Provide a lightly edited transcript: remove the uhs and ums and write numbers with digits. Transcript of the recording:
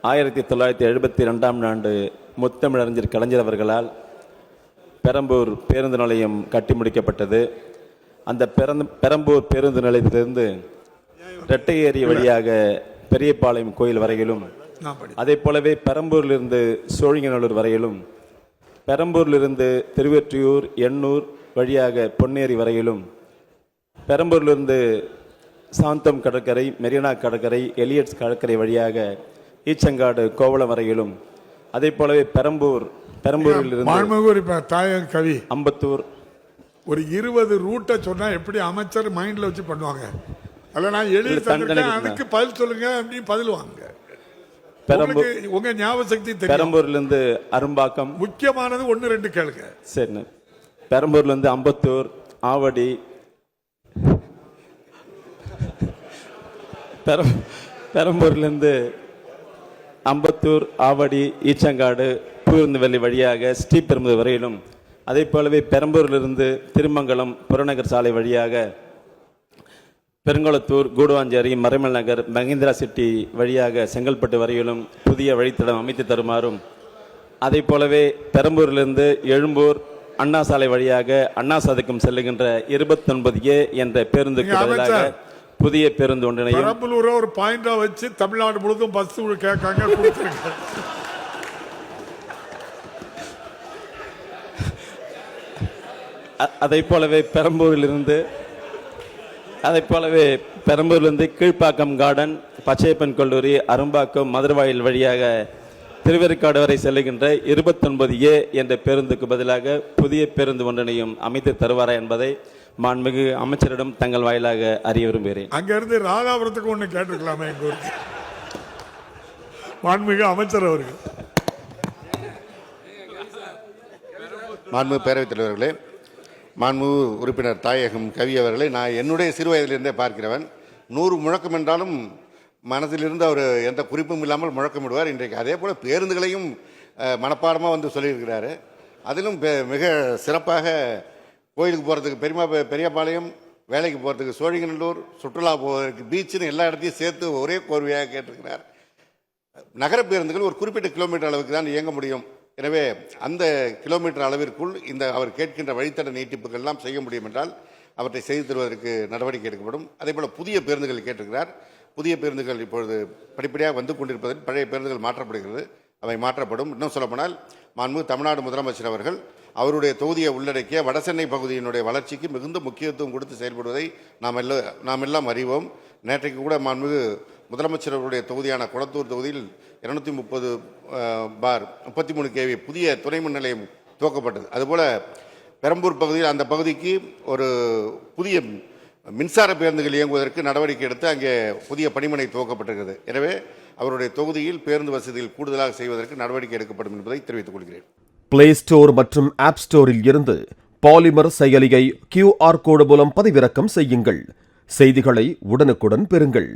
1972ஆம் ஆண்டு முத்தமிழறிஞர் கலைஞர் அவர்களால் பெரம்பூர் பேருந்து நிலையம் கட்டி முடிக்கப்பட்டது. அந்த பெரம்பூர் பேருந்து நிலையத்திலிருந்து இரட்டை ஏரி வழியாக பெரியபாளையம் கோயில் வரையிலும், அதே போலவே பெரம்பூரிலிருந்து சோழிங்கநல்லூர் வரையிலும், பெரம்பூரிலிருந்து திருவெற்றியூர் எண்ணூர் வழியாக பொன்னேரி வரையிலும், பெரம்பூரிலிருந்து சாந்தம் கடற்கரை, மெரினா கடற்கரை, எலியட்ஸ் கடற்கரை வழியாக ஈச்சங்காடு கோவளம் வரையிலும், அதே போலவே பெரம்பூரிலிருந்து அம்பத்தூர் ஒரு 20 ரூட்டை சொன்னா எப்படி அமைச்சர் மைண்ட்ல வச்சு பண்ணுவாங்க? அல்ல நான் அதுக்கு பதில் சொல்லுங்க அப்படி பதில் வாங்க. உங்க ஞாபக சக்தி தெரியும். பெரம்பூர்லேருந்து அரும்பாக்கம் முக்கியமானது 1-2 கேளுங்க. சரி. பெரம்பூர்லேருந்து அம்பத்தூர், ஆவடி, பெரம்பூர்லேருந்து அம்பத்தூர், ஆவடி, ஈச்சங்காடு, பூவிருந்தவெளி வழியாக ஸ்ரீபெரும்புதூர் வரையிலும், அதே போலவே பெரம்பூரிலிருந்து திருமங்கலம் புறநகர் சாலை வழியாக பெருங்குளத்தூர், கூடுவாஞ்சேரி, மறைமல் நகர், மகேந்திரா சிட்டி வழியாக செங்கல்பட்டு வரையிலும் புதிய வழித்தடம் அமைத்து தருமாறும், அதே போலவே பெரம்பூரிலிருந்து எழும்பூர் அண்ணா சாலை வழியாக அண்ணா சதுக்கம் செல்லுகின்ற 29A என்ற பேருந்துக்கு பதிலாக புதிய பேருந்து ஒன்றினையும் பெரம்பலூரை ஒரு பாயிண்டா வச்சு தமிழ்நாடு முழுவதும் பஸ் கேட்காங்க. அதை போலவே பெரம்பூரிலிருந்து கீழ்ப்பாக்கம் கார்டன், பச்சையப்பன் கல்லூரி, அரும்பாக்கம், மதுரவாயில் வழியாக திருவேற்காடு வரை செல்லுகின்ற 29A என்ற பேருந்துக்கு பதிலாக புதிய பேருந்து ஒன்றினையும் அமைத்து தருவாரா என்பதை மாண்புமிகு அமைச்சரிடம் தங்கள் வாயிலாக அறிய விரும்புகிறேன். அங்கிருந்து ராதாபுரத்துக்கு ஒன்று கேட்டிருக்கலாமே எங்க ஊருக்கு. மாண்புமிகு அமைச்சர் அவர்கள். மாண்புமிகு பேரவைத் தலைவர்களே, மாண்புமிகு உறுப்பினர் தாயகம் கவி அவர்களை நான் என்னுடைய சிறு வயதிலிருந்தே பார்க்கிறவன். 100 முழக்கம் என்றாலும் மனதிலிருந்து அவர் எந்த குறிப்பும் இல்லாமல் முழக்கமிடுவார். இன்றைக்கு அதே போல் பேருந்துகளையும் மனப்பாடமாக வந்து சொல்லியிருக்கிறாரு. அதிலும் மிக சிறப்பாக கோயிலுக்கு போகிறதுக்கு பெரியபாளையம், வேலைக்கு போகிறதுக்கு சோழிங்கநல்லூர், சுற்றுலா போவதற்கு பீச்சுன்னு எல்லா இடத்தையும் சேர்த்து ஒரே கோர்வையாக கேட்டிருக்கிறார். நகர பேருந்துகள் ஒரு குறிப்பிட்ட கிலோமீட்டர் அளவுக்கு தான் இயங்க முடியும். எனவே அந்த கிலோமீட்டர் அளவிற்குள் இந்த அவர் கேட்கின்ற வழித்தட நீட்டிப்புகள்லாம் செய்ய முடியும் என்றால் அவற்றை செய்து தருவதற்கு நடவடிக்கை எடுக்கப்படும். அதே போல் புதிய பேருந்துகள் கேட்டிருக்கிறார். புதிய பேருந்துகள் இப்பொழுது படிப்படியாக வந்து கொண்டிருப்பதில் பழைய பேருந்துகள் மாற்றப்படுகிறது. அவை மாற்றப்படும். இன்னும் சொல்லப்போனால் மாண்புமிகு தமிழ்நாடு முதலமைச்சர் அவர்கள் அவருடைய தொகுதியை உள்ளடக்கிய வடசென்னை பகுதியினுடைய வளர்ச்சிக்கு மிகுந்த முக்கியத்துவம் கொடுத்து செயல்படுவதை நாம் எல்லாம் அறிவோம். நேற்றைக்கு கூட மாண்புமிகு முதலமைச்சர் அவருடைய தொகுதியான குளத்தூர் தொகுதியில் 230/33 kV புதிய துணைமின் நிலையம் துவக்கப்பட்டது. அதுபோல் பெரம்பூர் பகுதியில் அந்த பகுதிக்கு ஒரு புதிய மின்சார பேருந்துகள் இயங்குவதற்கு நடவடிக்கை எடுத்து அங்கே புதிய பணிமனை துவக்கப்பட்டிருக்கிறது. எனவே அவருடைய தொகுதியில் பேருந்து வசதிகள் கூடுதலாக செய்வதற்கு நடவடிக்கை எடுக்கப்படும் என்பதை தெரிவித்துக் கொள்கிறேன். பிளே ஸ்டோர் மற்றும் ஆப் ஸ்டோரில் இருந்து பாலிமர் செயலியை QR கோடு மூலம் பதிவிறக்கம் செய்யுங்கள். செய்திகளை உடனுக்குடன் பெறுங்கள்.